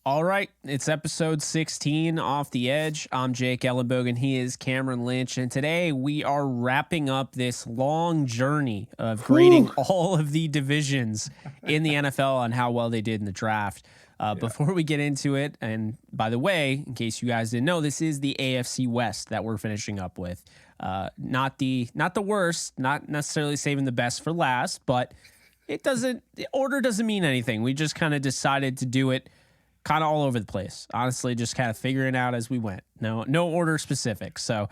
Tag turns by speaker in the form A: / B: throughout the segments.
A: All right, it's episode 16 Off the Edge. I'm Jake Ellenbogen. He is Cameron Lynch. And today we are wrapping up this long journey of grading all of the divisions in the NFL on how well they did in the draft. Before we get into it, and by the way, in case you guys didn't know, this is the AFC West that we're finishing up with. Not the worst, not necessarily saving the best for last, but the order doesn't mean anything. We just kind of decided to do it kind of all over the place. Honestly, just kind of figuring it out as we went. No order specific. So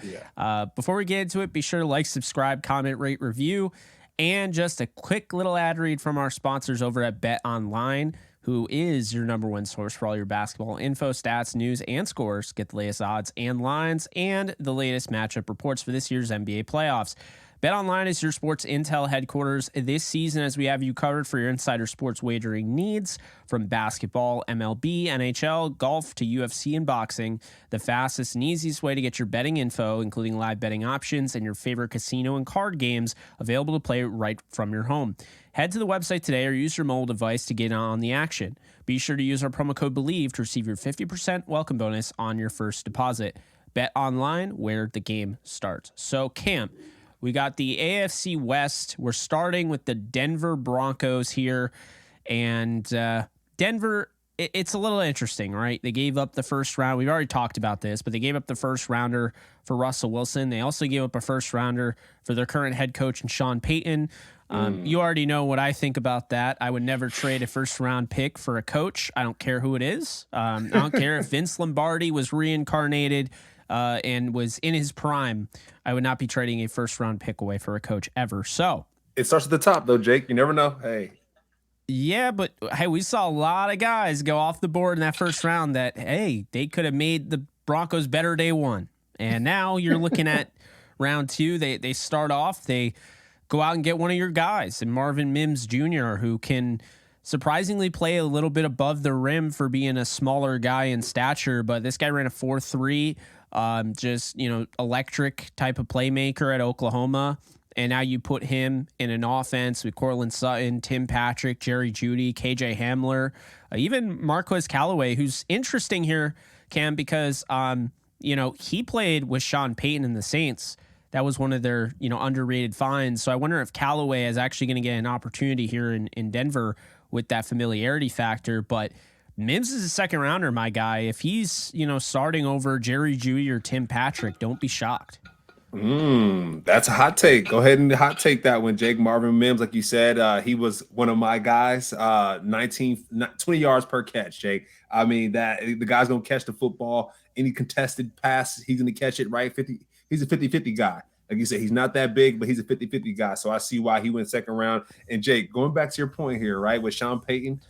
A: before we get into it, be sure to like, subscribe, comment, rate, review, and just a quick little ad read from our sponsors over at Bet Online, who is your number one source for all your basketball info, stats, news, and scores. Get the latest odds and lines and the latest matchup reports for this year's NBA playoffs. BetOnline is your sports intel headquarters this season, as we have you covered for your insider sports wagering needs, from basketball, MLB, NHL, golf to UFC and boxing. The fastest and easiest way to get your betting info, including live betting options and your favorite casino and card games, available to play right from your home. Head to the website today or use your mobile device to get on the action. Be sure to use our promo code Bleav to receive your 50% welcome bonus on your first deposit. Bet online, where the game starts. So, Cam, we got the AFC West. We're starting with the Denver Broncos here. And Denver, it's a little interesting, right? They gave up the first round. We've already talked about this, but they gave up the first rounder for Russell Wilson. They also gave up a first rounder for their current head coach, Sean Payton. You already know what I think about that. I would never trade a first round pick for a coach. I don't care who it is. I don't care if Vince Lombardi was reincarnated and was in his prime. I would not be trading a first-round pick away for a coach ever. So
B: it starts at the top, though, Jake. You never know. Hey.
A: Yeah, but hey, we saw a lot of guys go off the board in that first round that, hey, they could have made the Broncos better day one. And now you're looking at round two. They start off. They go out and get one of your guys, and Marvin Mims Jr., who can surprisingly play a little bit above the rim for being a smaller guy in stature. But this guy ran a 4.3. Just, electric type of playmaker at Oklahoma. And now you put him in an offense with Cortland Sutton, Tim Patrick, Jerry Jeudy, KJ Hamler, even Marquez Callaway, who's interesting here, Cam, because, he played with Sean Payton and the Saints. That was one of their, underrated finds. So I wonder if Callaway is actually going to get an opportunity here in Denver with that familiarity factor. But Mims is a second rounder, my guy. If he's, starting over Jerry Jeudy or Tim Patrick, don't be shocked.
B: That's a hot take. Go ahead and hot take that one, Jake. Marvin Mims, like you said, he was one of my guys, 20 yards per catch, Jake. I mean, that the guy's going to catch the football. Any contested pass, he's going to catch it, right? He's a 50-50 guy. Like you said, he's not that big, but he's a 50-50 guy. So I see why he went second round. And Jake, going back to your point here, right, with Sean Payton,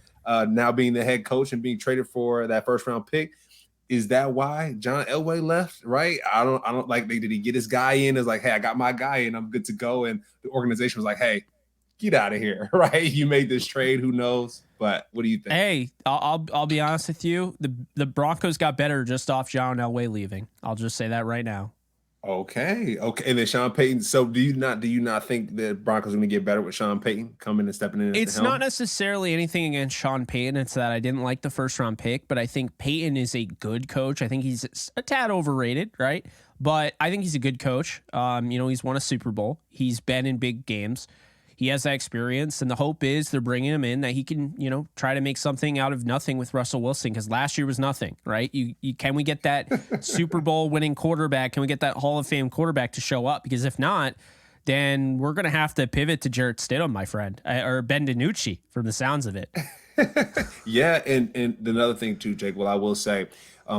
B: now being the head coach and being traded for that first round pick, is that why John Elway left? Right? I don't like. Did he get his guy in? It's like, hey, I got my guy in. I'm good to go. And the organization was like, hey, get out of here. Right? You made this trade. Who knows? But what do you think?
A: Hey, I'll be honest with you. The Broncos got better just off John Elway leaving. I'll just say that right now.
B: Okay. And then Sean Payton. So do you not think the Broncos are going to get better with Sean Payton coming and stepping in?
A: It's not necessarily anything against Sean Payton. It's that I didn't like the first round pick, but I think Payton is a good coach. I think he's a tad overrated, right? But I think he's a good coach. He's won a Super Bowl. He's been in big games. He has that experience, and the hope is they're bringing him in that he can, try to make something out of nothing with Russell Wilson, because last year was nothing, right? Can we get that Super Bowl winning quarterback? Can we get that Hall of Fame quarterback to show up? Because if not, then we're going to have to pivot to Jarrett Stidham, my friend, or Ben DiNucci, from the sounds of it.
B: Yeah, and another thing too, Jake, well, I will say,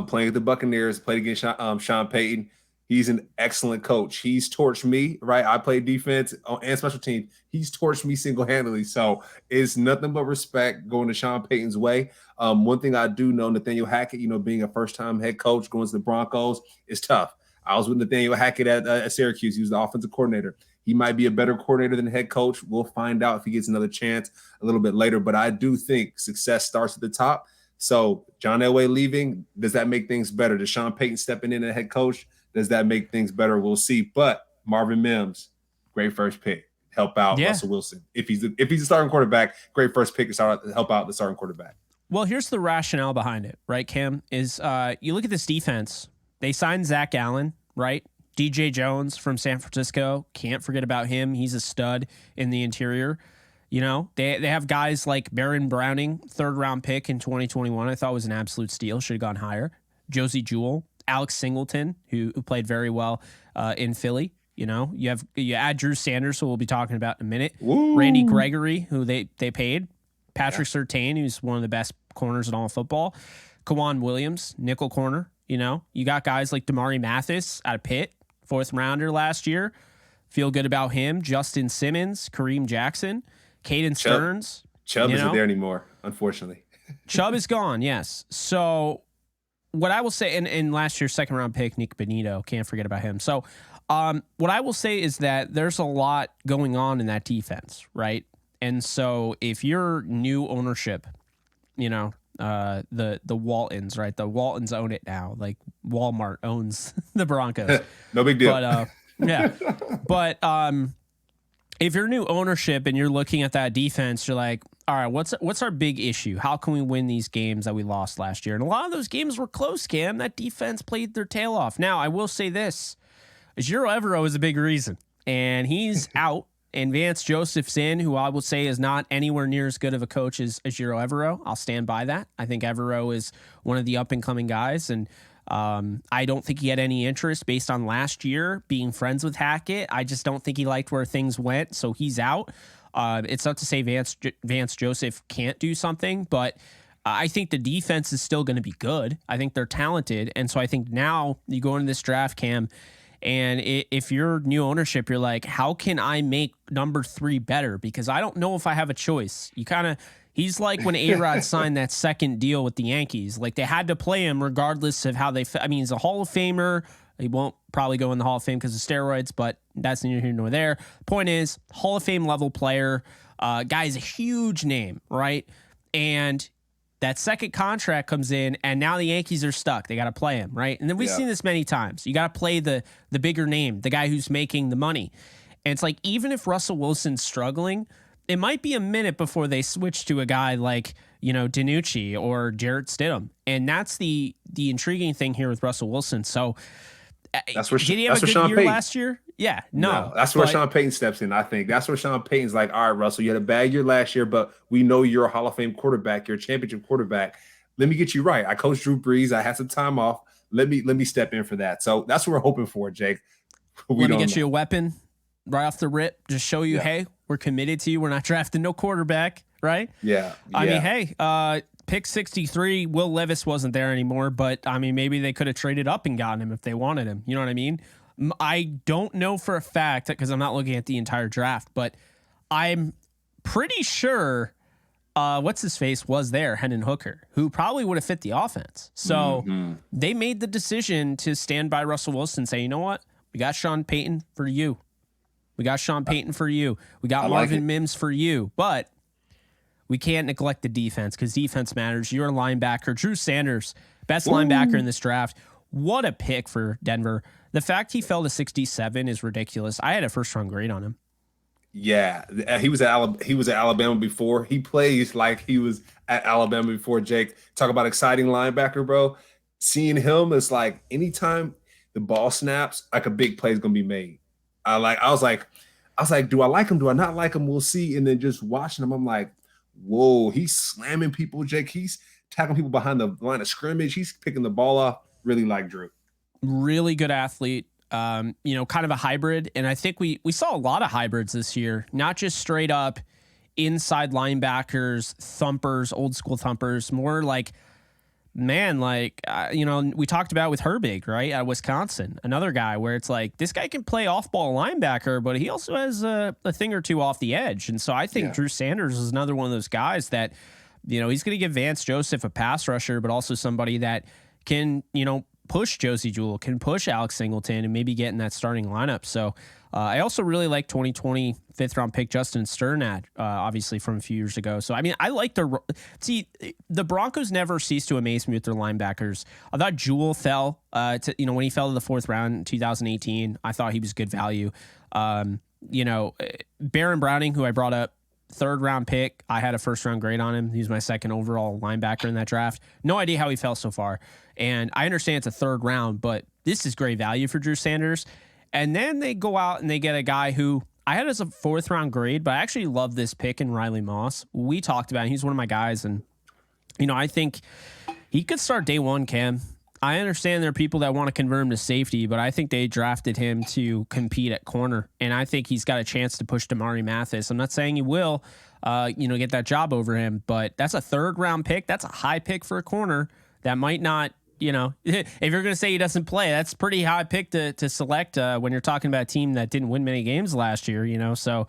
B: playing with the Buccaneers, played against Sean Payton. He's an excellent coach. He's torched me, right? I play defense and special teams. He's torched me single-handedly. So it's nothing but respect going to Sean Payton's way. One thing I do know, Nathaniel Hackett, being a first-time head coach going to the Broncos is tough. I was with Nathaniel Hackett at Syracuse. He was the offensive coordinator. He might be a better coordinator than head coach. We'll find out if he gets another chance a little bit later. But I do think success starts at the top. So John Elway leaving, does that make things better? Does Sean Payton stepping in as head coach, does that make things better? We'll see. But Marvin Mims, great first pick. Help out Russell Wilson. If he's a starting quarterback, great first pick to help out the starting quarterback.
A: Well, here's the rationale behind it, right, Cam? Is you look at this defense. They signed Zach Allen, right? DJ Jones from San Francisco. Can't forget about him. He's a stud in the interior. You know, they have guys like Baron Browning, 3rd-round pick in 2021. I thought was an absolute steal. Should have gone higher. Josie Jewell, Alex Singleton, who played very well in Philly. You know, you add Drew Sanders, who we'll be talking about in a minute.
B: Woo.
A: Randy Gregory, who they paid. Patrick Surtain, who's one of the best corners in all of football. Kawan Williams, nickel corner. You know, you got guys like Damari Mathis out of Pitt, 4th rounder last year. Feel good about him. Justin Simmons, Kareem Jackson, Caden Stearns.
B: Chubb isn't there anymore, unfortunately.
A: Chubb is gone, yes. So what I will say, and last year's 2nd-round pick, Nick Benito, can't forget about him. So what I will say is that there's a lot going on in that defense, right? And so if you're new ownership, you know, the Waltons, right? The Waltons own it now. Like Walmart owns the Broncos.
B: No big deal.
A: But yeah. But if you're new ownership and you're looking at that defense, you're like, all right, what's our big issue? How can we win these games that we lost last year? And a lot of those games were close, Cam. That defense played their tail off. Now, I will say this. Giro Evero is a big reason. And he's out. And Vance Joseph's in, who I will say is not anywhere near as good of a coach as Giro Evero. I'll stand by that. I think Evero is one of the up-and-coming guys. And I don't think he had any interest based on last year being friends with Hackett. I just don't think he liked where things went, so he's out. It's not to say Vance Joseph can't do something, but I think the defense is still going to be good. I think they're talented, and so I think now you go into this draft, Cam, and if you're new ownership, you're like, how can I make number 3 better? Because I don't know if I have a choice. He's like when A-Rod signed that 2nd deal with the Yankees. Like, they had to play him regardless of how they I mean, he's a Hall of Famer. He won't probably go in the Hall of Fame because of steroids, but that's neither here nor there. Point is, Hall of Fame level player. Guy's a huge name, right? And that 2nd contract comes in, and now the Yankees are stuck. They got to play him, right? And then we've seen this many times. You got to play the bigger name, the guy who's making the money. And it's like, even if Russell Wilson's struggling, it might be a minute before they switch to a guy like, you know, DiNucci or Jarrett Stidham. And that's the intriguing thing here with Russell Wilson. So
B: that's where
A: did he have a good
B: Sean
A: year
B: Payton.
A: Last year? Yeah, no.
B: That's where Sean Payton steps in, I think. That's where Sean Payton's like, all right, Russell, you had a bad year last year, but we know you're a Hall of Fame quarterback. You're a championship quarterback. Let me get you right. I coached Drew Brees. I had some time off. Let me step in for that. So that's what we're hoping for, Jake.
A: Let me get you a weapon right off the rip. Just show you, hey, we're committed to you. We're not drafting no quarterback, right?
B: Yeah.
A: I mean, hey, pick 63, Will Levis wasn't there anymore, but I mean, maybe they could have traded up and gotten him if they wanted him. You know what I mean? I don't know for a fact because I'm not looking at the entire draft, but I'm pretty sure what's his face was there, Hendon Hooker, who probably would have fit the offense. So they made the decision to stand by Russell Wilson and say, you know what? We got Sean Payton for you. We got Sean Payton for you. We got Marvin Mims for you. But we can't neglect the defense because defense matters. You're a linebacker. Drew Sanders, best linebacker in this draft. What a pick for Denver. The fact he fell to 67 is ridiculous. I had a first-round grade on him.
B: Yeah, he was at Alabama before. He plays like he was at Alabama before, Jake. Talk about exciting linebacker, bro. Seeing him is like anytime the ball snaps, like a big play is going to be made. I was like, do I like him? Do I not like him? We'll see. And then just watching him, I'm like, whoa, he's slamming people, Jake. He's tackling people behind the line of scrimmage. He's picking the ball off. Really like Drew.
A: Really good athlete. Kind of a hybrid. And I think we saw a lot of hybrids this year, not just straight up inside linebackers, thumpers, old school thumpers, more like, we talked about with Herbig, right, at Wisconsin, another guy where it's like, this guy can play off-ball linebacker, but he also has a thing or two off the edge. And so I think Drew Sanders is another one of those guys that, he's going to give Vance Joseph a pass rusher, but also somebody that can, push Josie Jewell, can push Alex Singleton, and maybe get in that starting lineup. So I also really like 2020 5th-round pick Justin Sternad, obviously from a few years ago. So, I mean, I like the Broncos never cease to amaze me with their linebackers. I thought Jewell fell when he fell to the 4th round in 2018. I thought he was good value. Baron Browning, who I brought up, third round pick. I had a first round grade on him. He was my second overall linebacker in that draft. No idea how he fell so far. And I understand it's a third round, but this is great value for Drew Sanders. And then they go out and they get a guy who I had as a fourth round grade, but I actually love this pick in Riley Moss. We talked about him. He's one of my guys. And, I think he could start day one, Cam. I understand there are people that want to convert him to safety, but I think they drafted him to compete at corner. And I think he's got a chance to push Damari Mathis. I'm not saying he will, get that job over him, but that's a third round pick. That's a high pick for a corner that might not, if you're going to say he doesn't play, that's pretty high pick to select when you're talking about a team that didn't win many games last year, So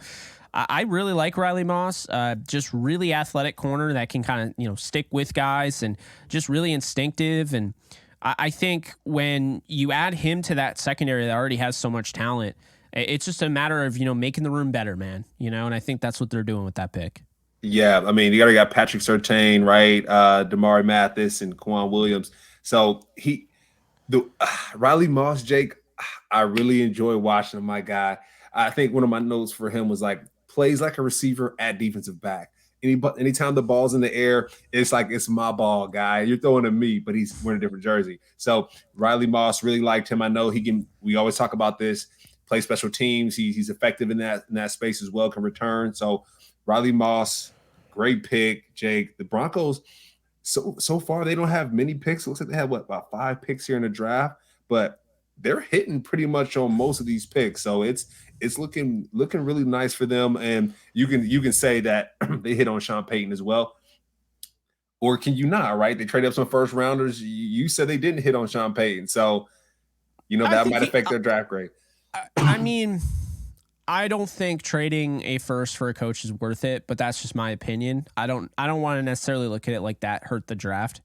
A: I really like Riley Moss, just really athletic corner that can kind of, stick with guys and just really instinctive. And I think when you add him to that secondary that already has so much talent, it's just a matter of, making the room better, man, and I think that's what they're doing with that pick.
B: Yeah, I mean, you already got Patrick Surtain, right? Damari Mathis and Quan Williams. So Riley Moss, Jake, I really enjoy watching him, my guy. I think one of my notes for him was like plays like a receiver at defensive back. Anytime the ball's in the air, it's like it's my ball, guy. You're throwing to me, but he's wearing a different jersey. So Riley Moss, really liked him. I know he can. We always talk about this. Play special teams. He's effective in that space as well. Can return. So Riley Moss, great pick, Jake. The Broncos. So far, they don't have many picks. It looks like they have about 5 picks here in the draft, but they're hitting pretty much on most of these picks. So it's looking really nice for them. And you can say that they hit on Sean Payton as well, or can you not? Right? They traded up some first rounders. You said they didn't hit on Sean Payton, so that might affect their draft grade.
A: I mean, I don't think trading a first for a coach is worth it, but that's just my opinion. I don't want to necessarily look at it like that hurt the draft.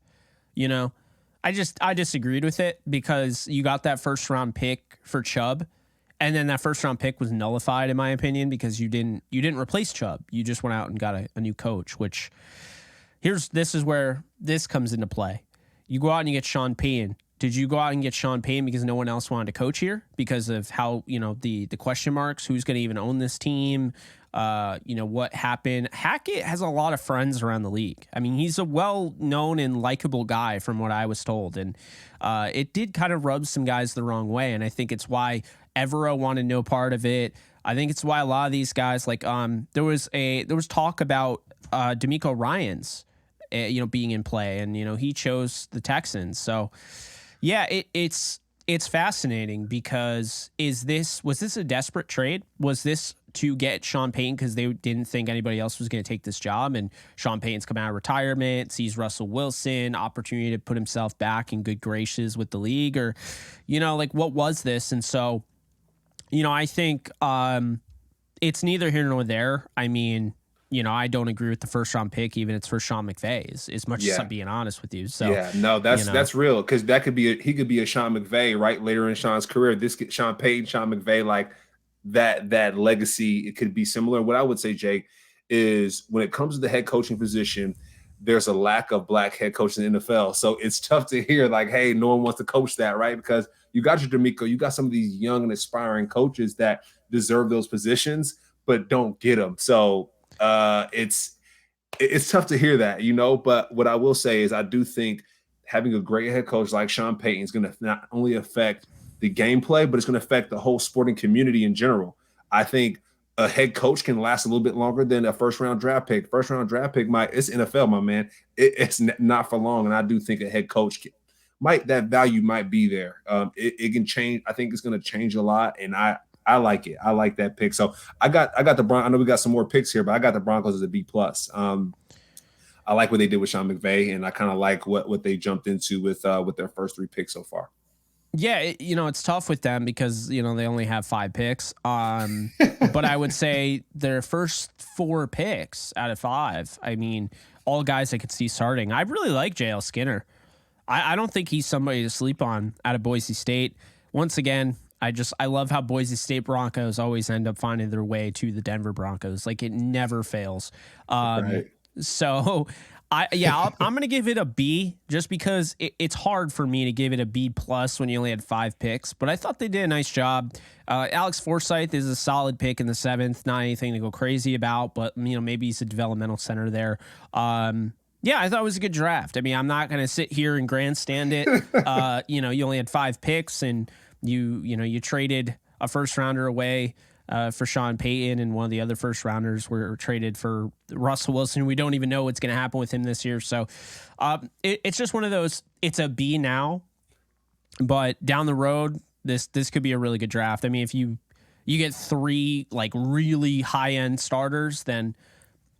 A: I disagreed with it because you got that first round pick for Chubb, and then that first round pick was nullified in my opinion because you didn't replace Chubb. You just went out and got a new coach, which this is where this comes into play. You go out and you get Sean Payton. Did you go out and get Sean Payton because no one else wanted to coach here because of how, the question marks, who's going to even own this team? What happened? Hackett has a lot of friends around the league. I mean, he's a well-known and likable guy from what I was told. And it did kind of rub some guys the wrong way. And I think it's why Evero wanted no part of it. I think it's why a lot of these guys, like there was talk about DeMeco Ryans, being in play. And, he chose the Texans. So, yeah, it's fascinating because was this a desperate trade? Was this to get Sean Payton because they didn't think anybody else was going to take this job, and Sean Payton's come out of retirement, sees Russell Wilson, opportunity to put himself back in good graces with the league, or, what was this? And so, I think it's neither here nor there. I mean, I don't agree with the first round pick, even it's for Sean McVay, as much as I'm being honest with you. So
B: yeah, no, that's real because he could be a Sean McVay right later in Sean's career. This Sean Payton, Sean McVay, like that legacy, it could be similar. What I would say, Jake, is when it comes to the head coaching position, there's a lack of black head coaches in the NFL. So it's tough to hear like, hey, no one wants to coach that, right? Because you got your DeMeco, you got some of these young and aspiring coaches that deserve those positions, but don't get them. So it's tough to hear that, but what I will say is I do think having a great head coach like Sean Payton is going to not only affect the gameplay, but it's going to affect the whole sporting community in general. I think a head coach can last a little bit longer than a first round draft pick. It's NFL, my man. It's not for long. And I do think a head coach that value might be there. It can change. I think it's going to change a lot. And I like it. I like that pick. So I got the Broncos. I know we got some more picks here, but I got the Broncos as a B+. I like what they did with Sean McVay, and I kind of like what they jumped into with their first 3 picks so far.
A: Yeah, it's tough with them because, they only have 5 picks. But I would say their first 4 picks out of 5, I mean, all guys I could see starting. I really like JL Skinner. I don't think he's somebody to sleep on out of Boise State. Once again, I love how Boise State Broncos always end up finding their way to the Denver Broncos. Like, it never fails.
B: Right.
A: So I'm going to give it a B just because it's hard for me to give it a B plus when you only had 5 picks, but I thought they did a nice job. Alex Forsyth is a solid pick in the 7th, not anything to go crazy about, but maybe he's a developmental center there. Yeah, I thought it was a good draft. I mean, I'm not going to sit here and grandstand it. You only had 5 picks and you traded a first rounder away for Sean Payton, and one of the other first rounders were traded for Russell Wilson. We don't even know what's going to happen with him this year. So it's just one of those, it's a B now, but down the road, this could be a really good draft. I mean, if you get 3 like really high end starters, then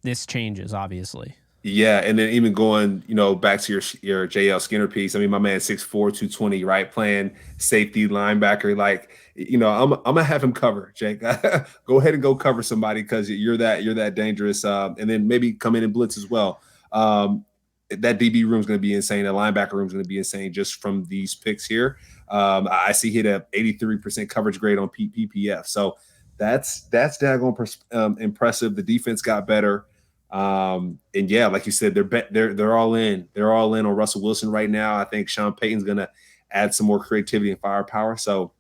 A: this changes, obviously.
B: Yeah, and then even going, back to your JL Skinner piece. I mean, my man 6'4", 220, right? Playing safety, linebacker. Like, I'm gonna have him cover, Jake. Go ahead and go cover somebody because you're that dangerous. And then maybe come in and blitz as well. That DB room is going to be insane. The linebacker room is going to be insane just from these picks here. I see hit a 83% coverage grade on PPF. So that's daggone impressive. The defense got better. And yeah, like you said, they're all in. They're all in on Russell Wilson right now. I think Sean Payton's gonna add some more creativity and firepower. So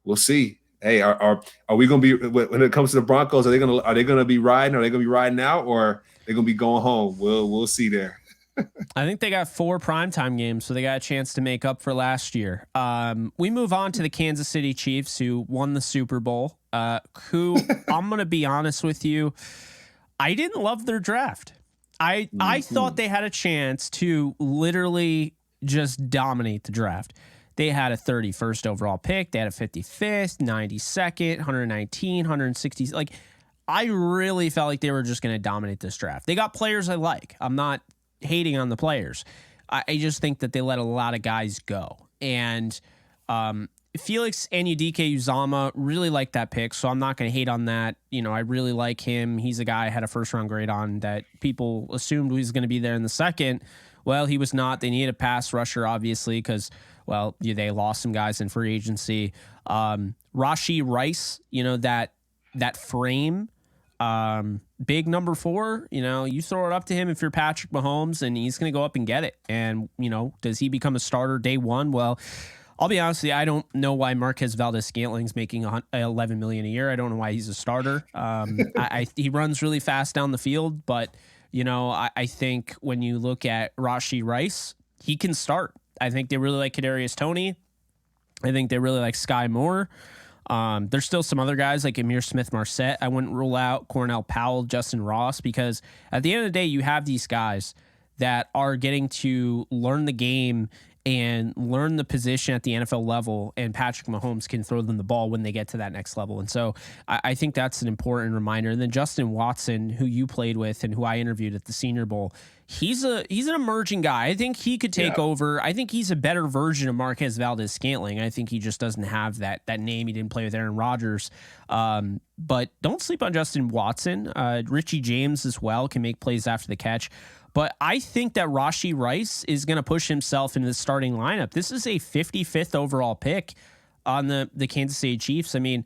B: we'll see. Hey, are we gonna be, when it comes to the Broncos? Are they gonna be riding? Are they gonna be riding out, or are they gonna be going home? We'll see there.
A: I think they got 4 primetime games, so they got a chance to make up for last year. We move on to the Kansas City Chiefs, who won the Super Bowl. Who I'm gonna be honest with you, I didn't love their draft. I thought they had a chance to literally just dominate the draft. They had a 31st overall pick. They had a 55th, 92nd, 119, 160. Like, I really felt like they were just going to dominate this draft. They got players I like. I'm not hating on the players. I just think that they let a lot of guys go. And Felix Anudike-Uzomah, really like that pick, so I'm not going to hate on that. I really like him. He's a guy I had a first-round grade on that people assumed he was going to be there in the second. Well, he was not. They needed a pass rusher, obviously, because, well, they lost some guys in free agency. Rashee Rice, that frame, big number 4, you throw it up to him if you're Patrick Mahomes, and he's going to go up and get it. And, does he become a starter day one? Well, I'll be honest with you, I don't know why Marquez Valdes-Scantling's making $11 million a year. I don't know why he's a starter. He runs really fast down the field, but I think when you look at Rashee Rice, he can start. I think they really like Kadarius Toney. I think they really like Sky Moore. There's still some other guys like Amir Smith-Marset. I wouldn't rule out Cornell Powell, Justin Ross, because at the end of the day, you have these guys that are getting to learn the game and learn the position at the NFL level, and Patrick Mahomes can throw them the ball when they get to that next level. And so I think that's an important reminder. And then Justin Watson, who you played with and who I interviewed at the Senior Bowl, he's an emerging guy. I think he could take over. I think he's a better version of Marquez Valdes-Scantling. I think he just doesn't have that name. He didn't play with Aaron Rodgers. But don't sleep on Justin Watson. Richie James as well can make plays after the catch. But I think that Rashee Rice is going to push himself into the starting lineup. This is a 55th overall pick on the Kansas City Chiefs. I mean,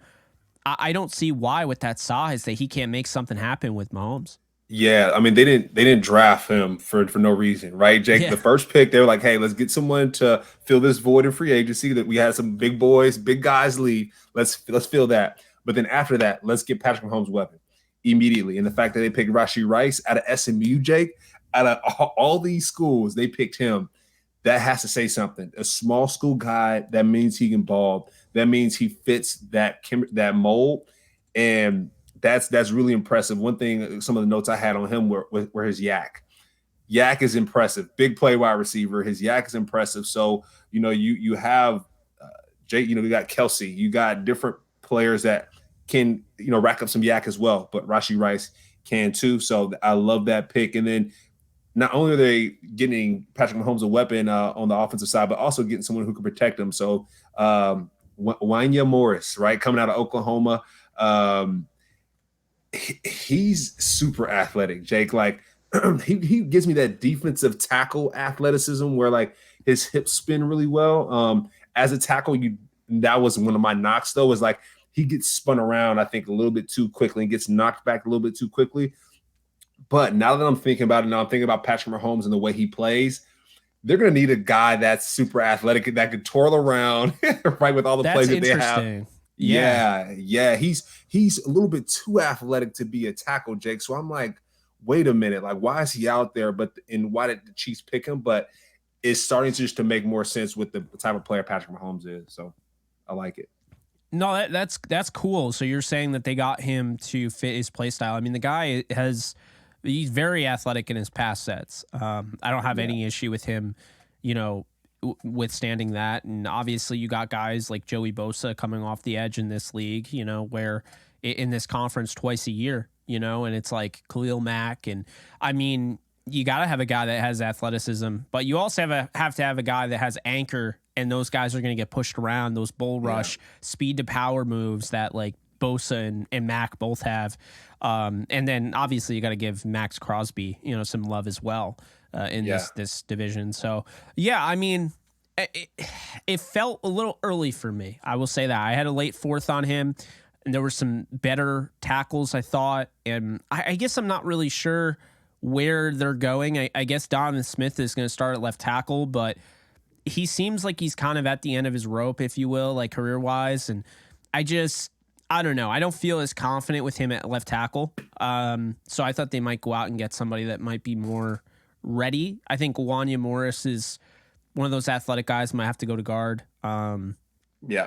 A: I don't see why with that size that he can't make something happen with Mahomes.
B: Yeah, I mean, they didn't draft him for no reason, right, Jake?
A: Yeah.
B: The first pick, they were like, hey, let's get someone to fill this void in free agency that we had some big boys, big guys leave. Let's fill that. But then after that, let's get Patrick Mahomes' weapon immediately. And the fact that they picked Rashee Rice out of SMU, Jake, out of all these schools, they picked him. That has to say something. A small school guy, that means he can ball. That means he fits that mold. And that's really impressive. One thing, some of the notes I had on him were his yak. Yak is impressive. Big play wide receiver. His yak is impressive. So, you have Jake, you got Kelsey. You got different players that can, rack up some yak as well. But Rashee Rice can too. So I love that pick. And then not only are they getting Patrick Mahomes a weapon on the offensive side, but also getting someone who can protect him. So Wanya Morris, right, coming out of Oklahoma. He's super athletic, Jake. Like he gives me that defensive tackle athleticism where like his hips spin really well. As a tackle, that was one of my knocks though, was like he gets spun around, I think, a little bit too quickly and gets knocked back a little bit too quickly. But now that I'm thinking about it, now I'm thinking about Patrick Mahomes and the way he plays. They're going to need a guy that's super athletic that could twirl around, right, with all the
A: That's
B: plays that they have.
A: interesting.
B: Yeah. He's a little bit too athletic to be a tackle, Jake. So I'm like, wait a minute, like why is he out there? And why did the Chiefs pick him? But it's starting to make more sense with the type of player Patrick Mahomes is. So I like it.
A: No, that's cool. So you're saying that they got him to fit his play style. I mean, the guy he's very athletic in his pass sets. I don't have any issue with him, withstanding that. And obviously you got guys like Joey Bosa coming off the edge in this league, where in this conference twice a year, and it's like Khalil Mack. And I mean, you got to have a guy that has athleticism, but you also have to have a guy that has anchor, and those guys are going to get pushed around, those bull rush, speed to power moves that like Bosa and Mack both have. And then obviously you got to give Max Crosby, some love as well in this division. So, yeah, I mean, it felt a little early for me. I will say that. I had a late fourth on him, and there were some better tackles, I thought. And I guess I'm not really sure where they're going. I guess Donovan Smith is going to start at left tackle, but he seems like he's kind of at the end of his rope, if you will, like career-wise. And I don't know. I don't feel as confident with him at left tackle. So I thought they might go out and get somebody that might be more ready. I think Wanya Morris is one of those athletic guys might have to go to guard. And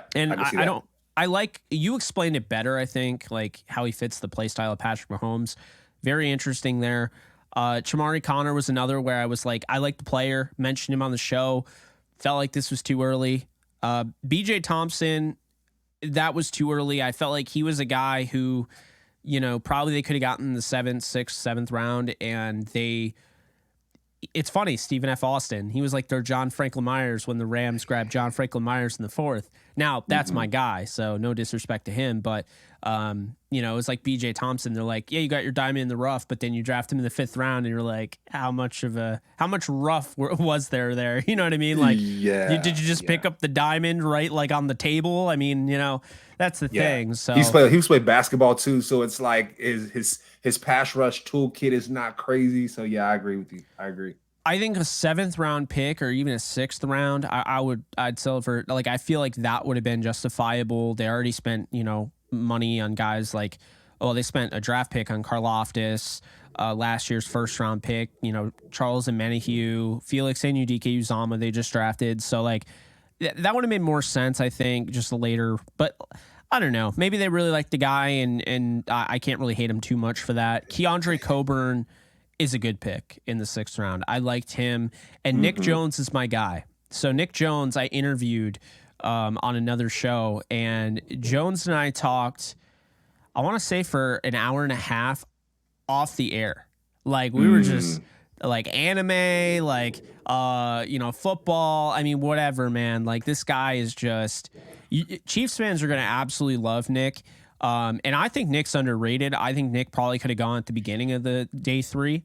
A: I like, you explained it better, I think, like how he fits the play style of Patrick Mahomes. Very interesting there. Chamari Connor was another where I was like, I like the player, mentioned him on the show, felt like this was too early. BJ Thompson, that was too early. I felt like he was a guy who, probably they could have gotten the 7th, 6th, 7th round, and it's funny, Stephen F. Austin, he was like their John Franklin Myers when the Rams grabbed John Franklin Myers in the 4th. Now, that's my guy, so no disrespect to him, but it's like BJ Thompson. They're like, yeah, you got your diamond in the rough, but then you draft him in the 5th round, and you're like, how much rough was there? You know what I mean? Like, did you just pick up the diamond right, like on the table? I mean, that's the thing. So
B: he was playing basketball too, so it's like his pass rush toolkit is not crazy. So yeah, I agree with you. I agree.
A: I think a 7th round pick or even a 6th round, I'd sell for, like, I feel like that would have been justifiable. They already spent, money on guys like, they spent a draft pick on Karlaftis, last year's 1st round pick, Charles and Menahue, Felix and Udike-Uzomah they just drafted. So like that would have made more sense, I think, just later, but I don't know. Maybe they really like the guy and I can't really hate him too much for that. Keandre Coburn is a good pick in the 6th round. I liked him. And Nick Jones is my guy. So Nick Jones, I interviewed on another show, and Jones and I talked, I want to say for an hour and a half off the air. Like we were just like anime, like, football. I mean, whatever, man. Like this guy is just, Chiefs fans are going to absolutely love Nick. And I think Nick's underrated. I think Nick probably could have gone at the beginning of the day 3.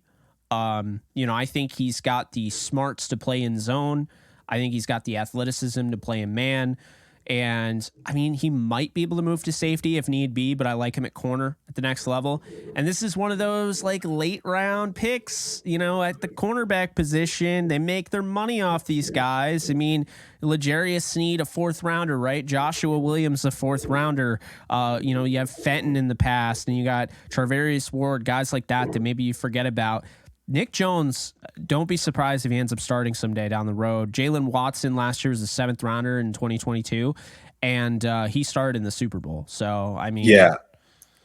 A: I think he's got the smarts to play in zone. I think he's got the athleticism to play in man. And I mean, he might be able to move to safety if need be, but I like him at corner at the next level. And this is one of those like late round picks, at the cornerback position. They make their money off these guys. I mean, L'Jarius Sneed, a 4th rounder, right? Joshua Williams, a 4th rounder. You have Fenton in the past, and you got Charvarius Ward, guys like that maybe you forget about. Nick Jones, don't be surprised if he ends up starting someday down the road. Jalen Watson last year was a 7th rounder in 2022, and he started in the Super Bowl. So, I mean...
B: Yeah,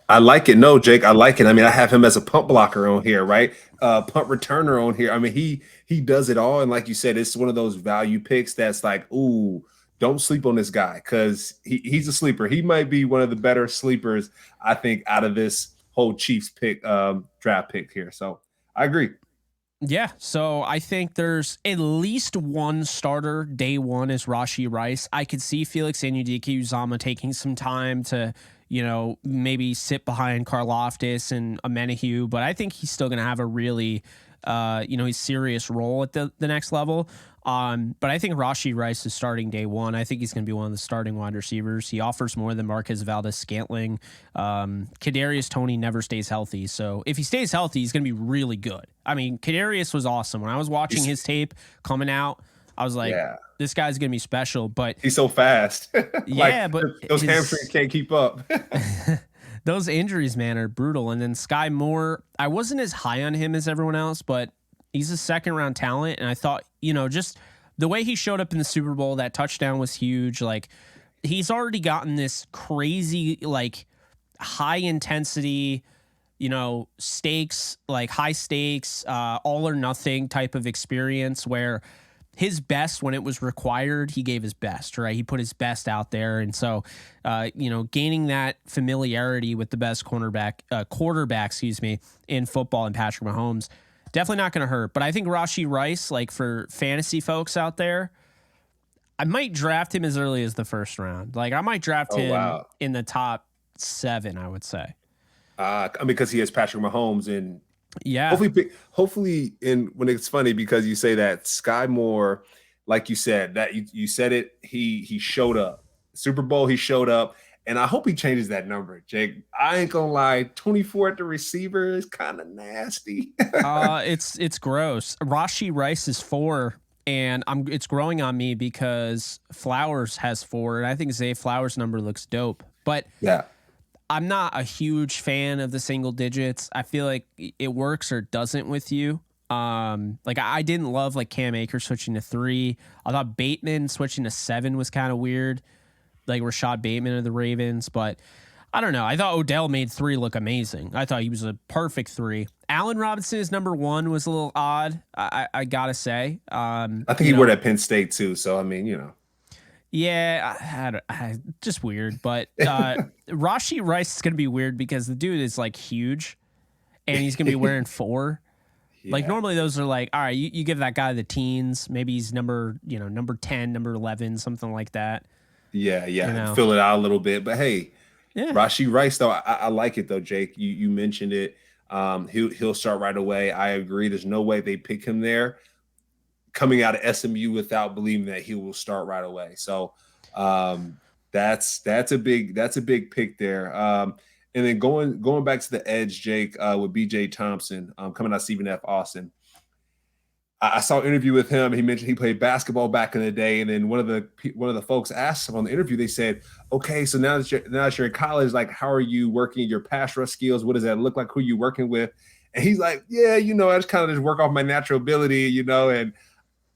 B: I like it. No, Jake, I like it. I mean, I have him as a punt blocker on here, right? Punt returner on here. I mean, he does it all. And like you said, it's one of those value picks that's like, ooh, don't sleep on this guy because he's a sleeper. He might be one of the better sleepers, I think, out of this whole Chiefs pick, draft pick here. So, I agree.
A: Yeah, so I think there's at least one starter day 1 is Rashee Rice. I could see Felix Anudike-Uzomah taking some time to, maybe sit behind Karlaftis and Menahue, but I think he's still going to have a really his serious role at the next level. But I think Rashee Rice is starting day one. I think he's going to be one of the starting wide receivers. He offers more than Marquez Valdes-Scantling. Kadarius Toney never stays healthy. So if he stays healthy, he's going to be really good. I mean, Kadarius was awesome. When I was watching his tape coming out, I was like, this guy's going to be special. But
B: he's so fast.
A: Yeah, but
B: those hamstrings can't keep up.
A: Those injuries, man, are brutal. And then Sky Moore, I wasn't as high on him as everyone else, but he's a second-round talent. And I thought, just the way he showed up in the Super Bowl, that touchdown was huge. Like, he's already gotten this crazy, like, high-intensity, stakes, like high stakes, all or nothing type of experience where his best, when it was required, he gave his best, right? He put his best out there. And so, gaining that familiarity with the best quarterback, in football and Patrick Mahomes, definitely not going to hurt. But I think Rashee Rice, like for fantasy folks out there, I might draft him as early as the first round. Like I might draft him in the top 7, I would say.
B: Because he has Patrick Mahomes and
A: yeah,
B: hopefully, and when it's funny because you say that Sky Moore, like you said, that you said it, he showed up. Super Bowl, he showed up, and I hope he changes that number, Jake. I ain't gonna lie, 24 at the receiver is kind of nasty.
A: It's gross. Rashee Rice is 4, and it's growing on me because Flowers has 4, and I think Zay Flowers' number looks dope. But
B: yeah.
A: I'm not a huge fan of the single digits. I feel like it works or doesn't with you. Like I didn't love like Cam Akers switching to 3. I thought Bateman switching to 7 was kind of weird. Like Rashad Bateman of the Ravens, but I don't know. I thought Odell made 3 look amazing. I thought he was a perfect 3. Allen Robinson is number 1 was a little odd. I gotta say.
B: I think he wore that Penn State too. So I mean,
A: Yeah, just weird. But Rashee Rice is going to be weird because the dude is like huge and he's going to be wearing 4. Yeah. Like normally those are like, all right, you give that guy the teens. Maybe he's number 10, number 11, something like that.
B: Yeah. Fill it out a little bit. But hey, Rashee Rice, though, I like it, though, Jake. You mentioned it. He'll start right away. I agree. There's no way they pick him there coming out of SMU without believing that he will start right away. So that's a big pick there. And then going back to the edge, Jake, with BJ Thompson coming out of Stephen F. Austin. I saw an interview with him. He mentioned he played basketball back in the day, and then one of the folks asked him on the interview. They said, "Okay, so now that you're in college, like, how are you working your pass rush skills? What does that look like? Who are you working with?" And he's like, "Yeah, I just kind of work off my natural ability, And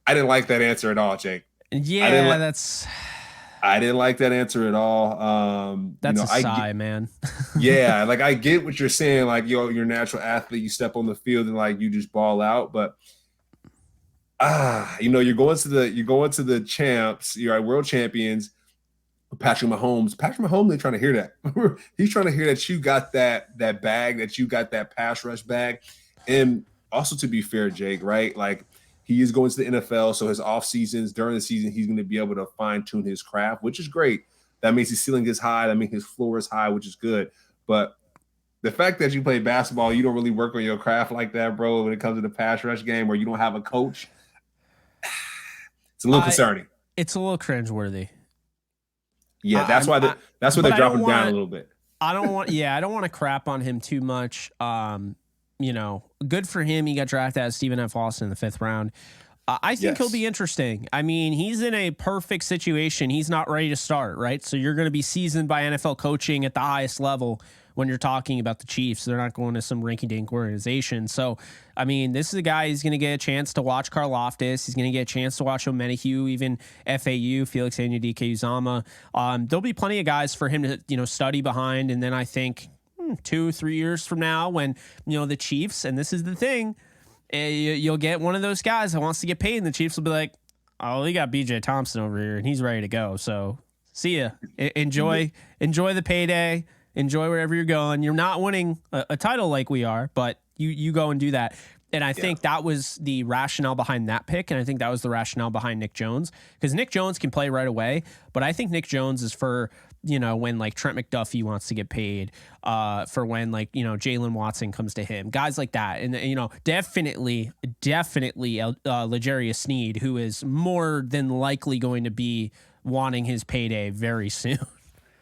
B: I didn't like that answer at all, Jake.
A: Yeah,
B: I didn't like that answer at all.
A: That's a sigh, man.
B: Yeah, like I get what you're saying. Like, you're a natural athlete. You step on the field and like you just ball out, but. You're going to the champs, you're world champions, Patrick Mahomes. Patrick Mahomes ain't trying to hear that. He's trying to hear that you got that bag, that you got that pass rush bag. And also, to be fair, Jake, right? Like, he is going to the NFL, so his off seasons, during the season, he's going to be able to fine tune his craft, which is great. That means his ceiling is high. That means his floor is high, which is good. But the fact that you play basketball, you don't really work on your craft like that, bro, when it comes to the pass rush game, where you don't have a coach. It's a little concerning.
A: It's a little cringeworthy.
B: Yeah, that's why they're dropping down a little bit.
A: I don't want to crap on him too much. Good for him. He got drafted out of Stephen F. Austin in the 5th round. I think he'll be interesting. I mean, he's in a perfect situation. He's not ready to start, right? So you're going to be seasoned by NFL coaching at the highest level when you're talking about the Chiefs. They're not going to some rinky-dink organization. So, I mean, this is a guy who's going to get a chance to watch Karlaftis. He's going to get a chance to watch Omenihu, even FAU, Felix Anudike-Uzama. There'll be plenty of guys for him to, study behind. And then I think 2-3 years from now when, the Chiefs, and this is the thing, you'll get one of those guys that wants to get paid, and the Chiefs will be like, oh, we got BJ Thompson over here, and he's ready to go. So, see ya. Enjoy the payday. Enjoy wherever you're going. You're not winning a title like we are, but you go and do that. And I think that was the rationale behind that pick, and I think that was the rationale behind Nick Jones, because Nick Jones can play right away, but I think Nick Jones is for when like Trent McDuffie wants to get paid, for when like, Jalen Watson comes to him, guys like that. And, definitely L'Jarius Sneed, who is more than likely going to be wanting his payday very soon.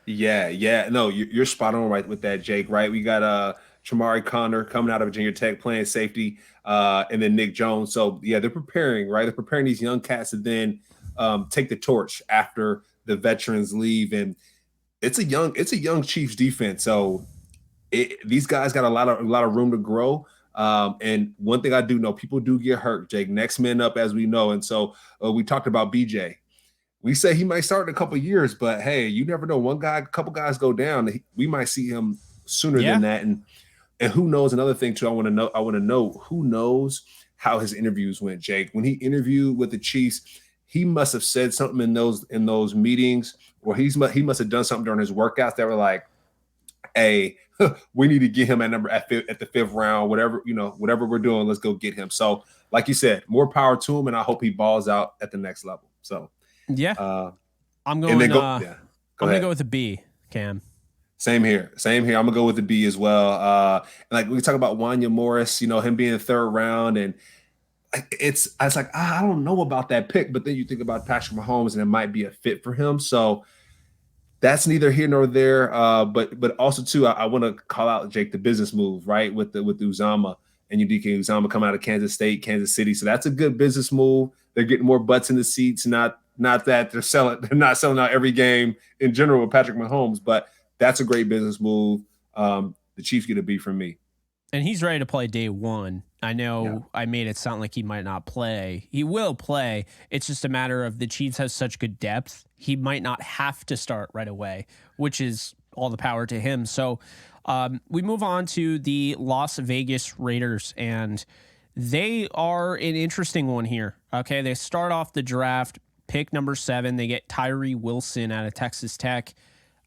B: Yeah. No, you're spot on right with that, Jake, right? We got Tramari Connor coming out of Virginia Tech playing safety, and then Nick Jones. So yeah, they're preparing, right? They're preparing these young cats to then take the torch after the veterans leave. And it's a young Chiefs defense. So these guys got a lot of room to grow. And one thing I do know, people do get hurt, Jake. Next man up, as we know. And so we talked about BJ. We say he might start in a couple of years, but hey, you never know. A couple guys go down. We might see him sooner than that. And who knows? Another thing too, I want to know who knows how his interviews went, Jake. When he interviewed with the Chiefs, he must have said something in those meetings, or he must have done something during his workouts that were like, hey, we need to get him at the 5th round, whatever we're doing, let's go get him. So like you said, more power to him, and I hope he balls out at the next level. So
A: yeah, I'm going to go with a B, Cam.
B: Same here. I'm gonna go with the B as well. And like we talk about Wanya Morris, him being 3rd round, and I was like, I don't know about that pick, but then you think about Patrick Mahomes, and it might be a fit for him. So that's neither here nor there. But also too, I want to call out, Jake, the business move, right, with Uzama and UDK Uzama coming out of Kansas State, Kansas City. So that's a good business move. They're getting more butts in the seats, not that they're not selling out every game in general with Patrick Mahomes, but that's a great business move. The Chiefs get a B from me.
A: And he's ready to play day one. I know I made it sound like he might not play. He will play. It's just a matter of the Chiefs have such good depth. He might not have to start right away, which is all the power to him. So we move on to the Las Vegas Raiders, and they are an interesting one here. Okay, they start off the draft, pick number 7. They get Tyree Wilson out of Texas Tech.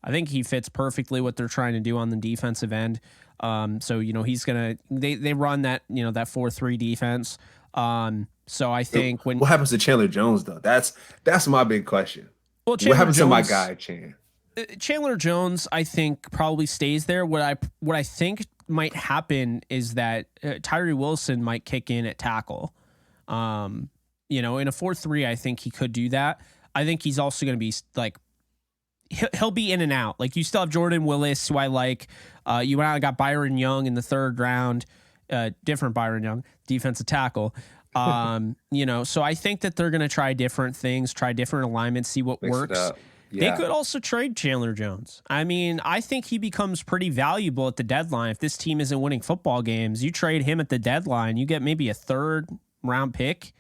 A: I think he fits perfectly what they're trying to do on the defensive end. So, he's going to, they run that, that 4-3 defense. So I think
B: what happens to Chandler Jones though? That's my big question.
A: Well,
B: what happens to my guy, Chan?
A: Chandler Jones, I think probably stays there. What I think might happen is that Tyree Wilson might kick in at tackle. In a 4-3, I think he could do that. I think he's also going to be like, he'll be in and out. Like, you still have Jordan Willis, who I like. You went out and got Byron Young in the 3rd round, different Byron Young, defensive tackle. So I think that they're going to try different things, try different alignments, see what works. Yeah. They could also trade Chandler Jones. I mean, I think he becomes pretty valuable at the deadline. If this team isn't winning football games, you trade him at the deadline, you get maybe a 3rd round pick.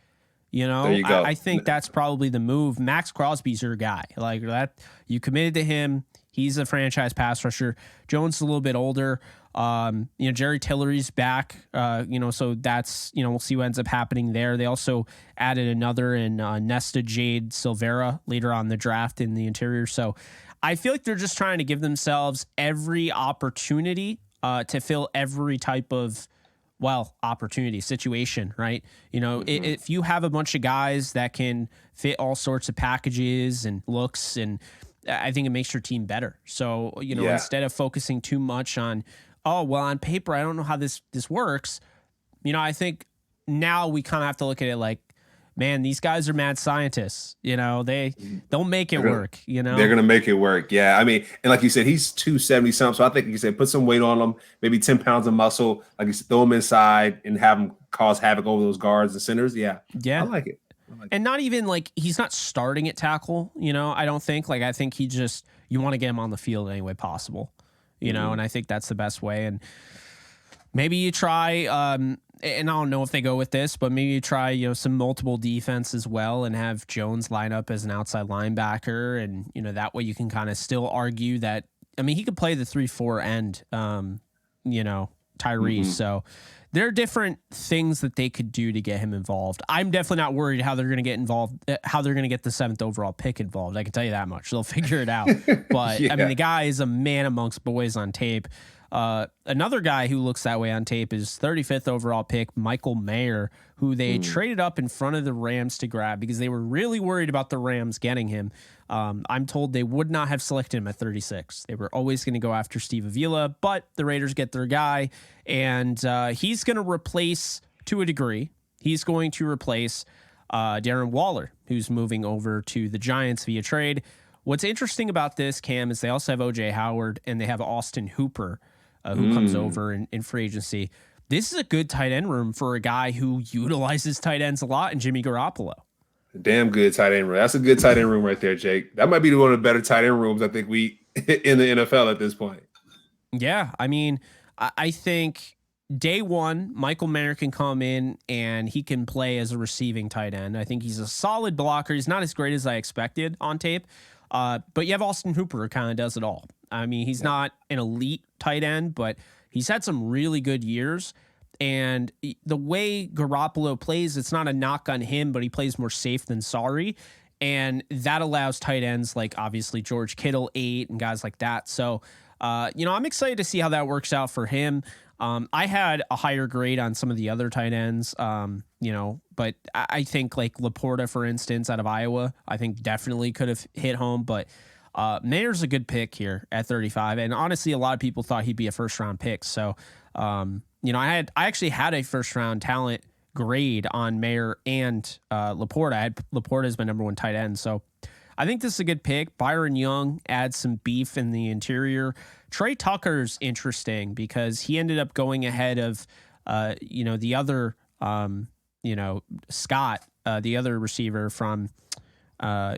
B: There you go.
A: I think that's probably the move. Max Crosby's your guy. Like that, you committed to him. He's a franchise pass rusher. Jones is a little bit older. Jerry Tillery's back. So that's, we'll see what ends up happening there. They also added another in Nesta Jade Silvera later on in the draft in the interior. So I feel like they're just trying to give themselves every opportunity to fill every type of opportunity situation, right? If you have a bunch of guys that can fit all sorts of packages and looks, and I think it makes your team better. So, instead of focusing too much on, on paper, I don't know how this works. I think now we kind of have to look at it like, man, these guys are mad scientists. They'll make it work. They're
B: going to make it work. Yeah. I mean, and like you said, he's 270 something. So I think you said put some weight on him, maybe 10 pounds of muscle. Like you said, throw him inside and have him cause havoc over those guards and centers. Yeah.
A: Yeah.
B: I like it.
A: And not even like he's not starting at tackle. I don't think. Like, I think he just, you want to get him on the field any way possible. And I think that's the best way. And maybe you try, and I don't know if they go with this, but maybe you try, some multiple defense as well and have Jones line up as an outside linebacker. And, that way you can kind of still argue that, I mean, he could play the 3-4 end, Tyree. So there are different things that they could do to get him involved. I'm definitely not worried how they're going to get involved, how they're going to get the 7th overall pick involved. I can tell you that much. They'll figure it out. But I mean, the guy is a man amongst boys on tape. Another guy who looks that way on tape is 35th overall pick, Michael Mayer, who they traded up in front of the Rams to grab because they were really worried about the Rams getting him. I'm told they would not have selected him at 36. They were always going to go after Steve Avila, but the Raiders get their guy, and he's going to replace, to a degree, Darren Waller, who's moving over to the Giants via trade. What's interesting about this, Cam, is they also have O.J. Howard and they have Austin Hooper, who comes over in free agency. This is a good tight end room for a guy who utilizes tight ends a lot in Jimmy Garoppolo.
B: Damn good tight end room. That's a good tight end room right there, Jake. That might be one of the better tight end rooms I think we in the NFL at this point.
A: Yeah, I mean, I think day one, Michael Mayer can come in and he can play as a receiving tight end. I think he's a solid blocker. He's not as great as I expected on tape, but you have Austin Hooper who kind of does it all. I mean, he's not an elite tight end, but he's had some really good years. And the way Garoppolo plays, it's not a knock on him, but he plays more safe than sorry. And that allows tight ends like obviously George Kittle 8 and guys like that. So, I'm excited to see how that works out for him. I had a higher grade on some of the other tight ends, but I think like Laporta, for instance, out of Iowa, I think definitely could have hit home. But Mayer's a good pick here at 35. And honestly, a lot of people thought he'd be a first round pick. So, I actually had a first round talent grade on Mayer and Laporta. I had Laporta as my number one tight end. So I think this is a good pick. Byron Young adds some beef in the interior. Trey Tucker's interesting because he ended up going ahead of, the other, Scott, the other receiver from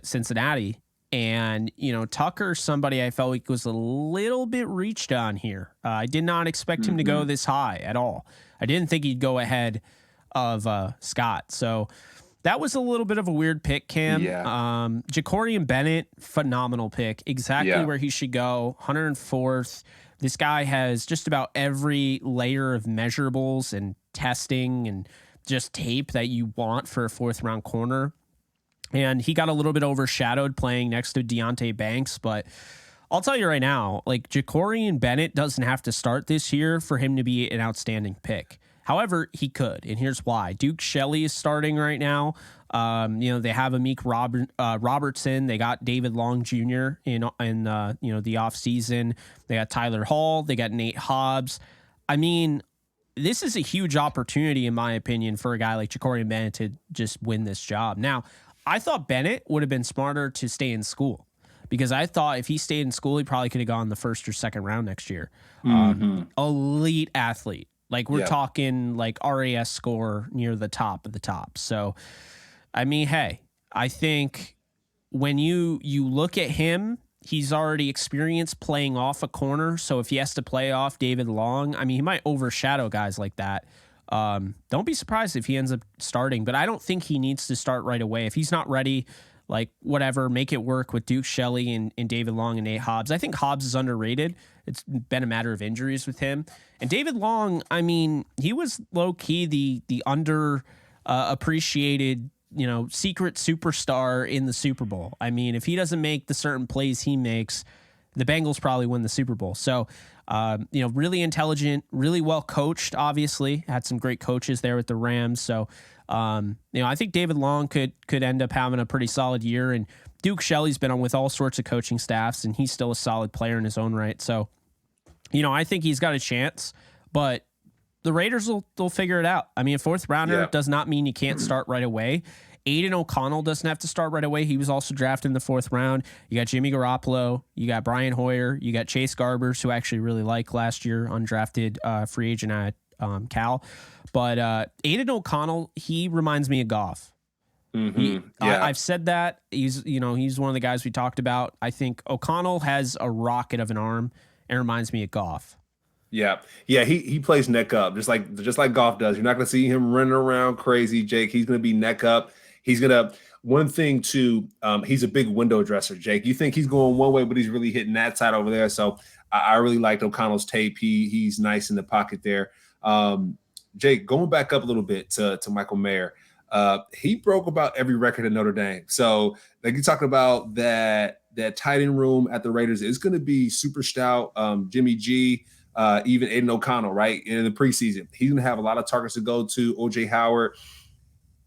A: Cincinnati. And, Tucker's somebody I felt like was a little bit reached on here. I did not expect him to go this high at all. I didn't think he'd go ahead of Scott. So that was a little bit of a weird pick, Cam.
B: Yeah.
A: Ja'Cory Bennett, phenomenal pick. Exactly where he should go. 104th. This guy has just about every layer of measurables and testing and just tape that you want for a fourth round corner. And he got a little bit overshadowed playing next to Deonte Banks. But I'll tell you right now, like Ja'Cory Bennett doesn't have to start this year for him to be an outstanding pick. However, he could, and here's why. Duke Shelley is starting right now. They have Amik Robertson. They got David Long Jr. in the offseason. They got Tyler Hall. They got Nate Hobbs. I mean, this is a huge opportunity, in my opinion, for a guy like Ja'Cory Bennett to just win this job. Now, I thought Bennett would have been smarter to stay in school because I thought if he stayed in school, he probably could have gone the first or second round next year. Elite athlete. Like we're talking like RAS score near the top of the top. So, I mean, hey, I think when you look at him, he's already experienced playing off a corner. So if he has to play off David Long, I mean, he might overshadow guys like that. Don't be surprised if he ends up starting, but I don't think he needs to start right away. If he's not ready, like whatever, make it work with Duke Shelley and David Long and Nate Hobbs. I think Hobbs is underrated. It's been a matter of injuries with him. And David Long, I mean, he was low key the under appreciated, secret superstar in the Super Bowl. I mean, if he doesn't make the certain plays he makes, the Bengals probably win the Super Bowl. So, really intelligent, really well coached, obviously. Had some great coaches there with the Rams. So, I think David Long could end up having a pretty solid year. And Duke Shelley's been on with all sorts of coaching staffs, and he's still a solid player in his own right. So, I think he's got a chance, but the Raiders will figure it out. I mean, a fourth rounder does not mean you can't start right away. Aiden O'Connell doesn't have to start right away. He was also drafted in the fourth round. You got Jimmy Garoppolo. You got Brian Hoyer. You got Chase Garbers, who I actually really liked last year, undrafted free agent at Cal. But Aiden O'Connell, he reminds me of Goff. I've said that. He's one of the guys we talked about. I think O'Connell has a rocket of an arm and reminds me of Goff.
B: Yeah. He plays neck up, just like Goff does. You're not going to see him running around crazy, Jake. He's going to be neck up. He's going to one thing too. He's a big window dresser, Jake. You think he's going one way, but he's really hitting that side over there. So I really liked O'Connell's tape. He's nice in the pocket there. Jake, going back up a little bit to Michael Mayer. He broke about every record at Notre Dame. So like you talking about that tight end room at the Raiders is going to be super stout. Jimmy G, even Aiden O'Connell, right? In the preseason, he's going to have a lot of targets to go to. OJ Howard.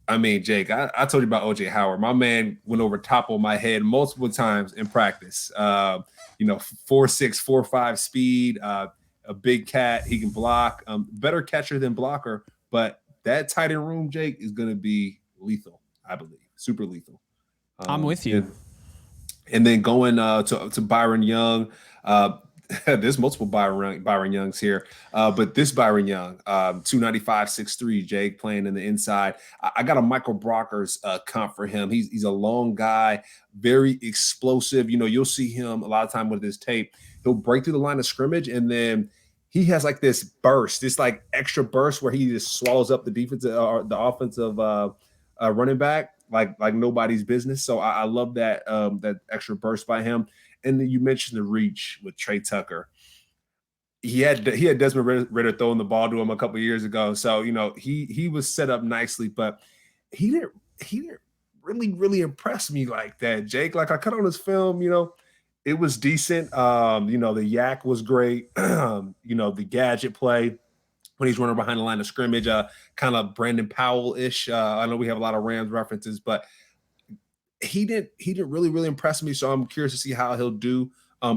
B: I mean, Jake, I told you about OJ Howard. My man went over top of my head multiple times in practice. 4.6, 4.5 speed, a big cat. He can block, better catcher than blocker. But that tight end room, Jake, is going to be lethal, I Bleav. Super lethal.
A: I'm with you.
B: And then going to Byron Young. There's multiple Byron Youngs here, but this Byron Young, 295, 6'3", Jake, playing in the inside. I got a Michael Brockers comp for him. He's a long guy, very explosive. You'll see him a lot of time with his tape. He'll break through the line of scrimmage, and then he has like this burst, this like extra burst where he just swallows up the defensive or the offensive running back like nobody's business. So I love that that extra burst by him. And then you mentioned the reach with Trey Tucker. He had Desmond Ridder throwing the ball to him a couple of years ago. So, he was set up nicely, but he didn't really impress me like that, Jake. Like I cut on his film, it was decent. The yak was great. The gadget play when he's running behind the line of scrimmage, kind of Brandon Powell-ish. I know we have a lot of Rams references, but he didn't really impress me. So I'm curious to see how he'll do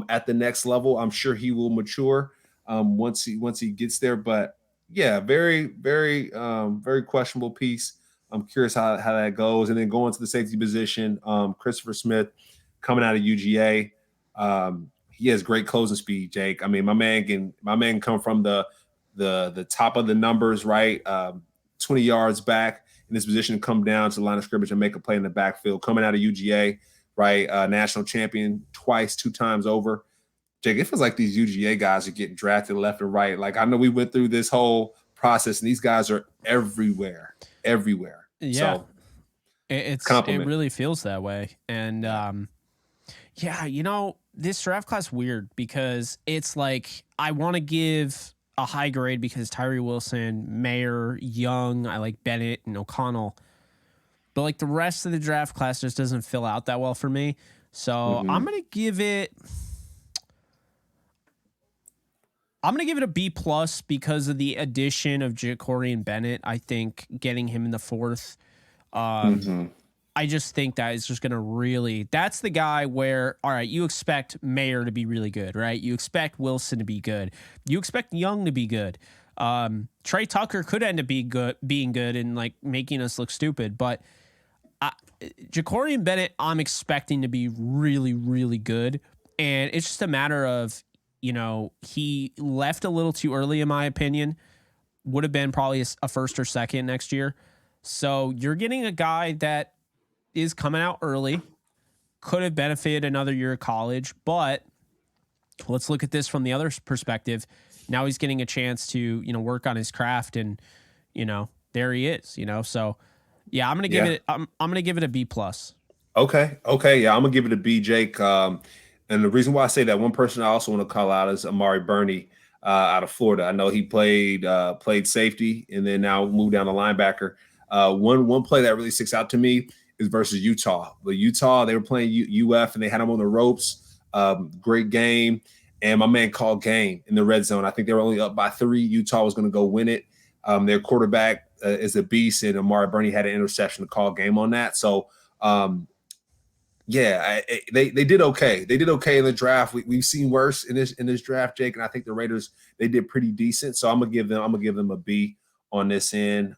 B: at the next level. I'm sure he will mature once he gets there. But yeah, very questionable piece. I'm curious how that goes. And then going to the safety position, Christopher Smith coming out of UGA. He has great closing speed, Jake. I mean, my man can come from the top of the numbers, right? 20 yards back in this position, come down to the line of scrimmage and make a play in the backfield. Coming out of UGA, right? National champion twice, 2 times over. Jake, it feels like these UGA guys are getting drafted left and right. Like I know we went through this whole process, and these guys are everywhere.
A: Yeah,
B: so,
A: it really feels that way. And this draft class weird because it's like I want to give a high grade because Tyree Wilson, Mayer, Young, I like Bennett and O'Connell. But like the rest of the draft class just doesn't fill out that well for me. So I'm going to give it a B+ because of the addition of Ja'Cory Bennett. I think getting him in the 4th, I just think that is just going to really, that's the guy where, all right, you expect Mayer to be really good, right? You expect Wilson to be good. You expect Young to be good. Trey Tucker could end up being good and like making us look stupid, but Ja'Cory Bennett, I'm expecting to be really, really good. And it's just a matter of, he left a little too early, in my opinion. Would have been probably a 1st or 2nd next year. So you're getting a guy that is coming out early, could have benefited another year of college, but let's look at this from the other perspective. Now he's getting a chance to, work on his craft, and, there he is, So yeah, I'm going to give it a B+.
B: Okay. Yeah, I'm gonna give it a B, Jake. And the reason why I say that, one person I also want to call out is Amari Burney out of Florida. I know he played safety and then now moved down to linebacker. One play that really sticks out to me is versus Utah. But Utah, they were playing UF and they had him on the ropes. Great game. And my man called game in the red zone. I think they were only up by 3. Utah was going to go win it. Their quarterback is a beast, and Amari Burney had an interception to call game on that. So, they did okay. They did okay in the draft. We've seen worse in this draft, Jake, and I think the Raiders, they did pretty decent. So I'm gonna give them a B on this end.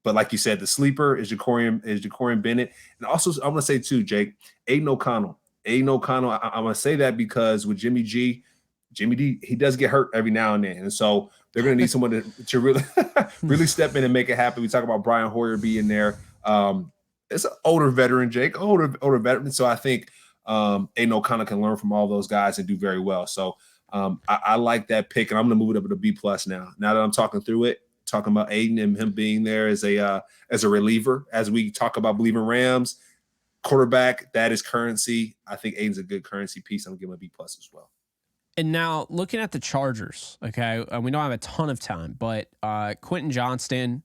B: But like you said, the sleeper is Ja'Cory Bennett. And also, I'm going to say too, Jake, Aiden O'Connell. I'm going to say that because with Jimmy D, he does get hurt every now and then. And so they're going to need someone to really, really step in and make it happen. We talk about Brian Hoyer being there. It's an older veteran, Jake, older veteran. So I think Aiden O'Connell can learn from all those guys and do very well. So I like that pick, and I'm going to move it up to B+ now. Now that I'm talking through it, talking about Aiden and him being there as a reliever, as we talk about Bleav in Rams, quarterback, that is currency. I think Aiden's a good currency piece. I'm going to give him a B+ as well.
A: And now looking at the Chargers, okay, we don't have a ton of time, but Quentin Johnston,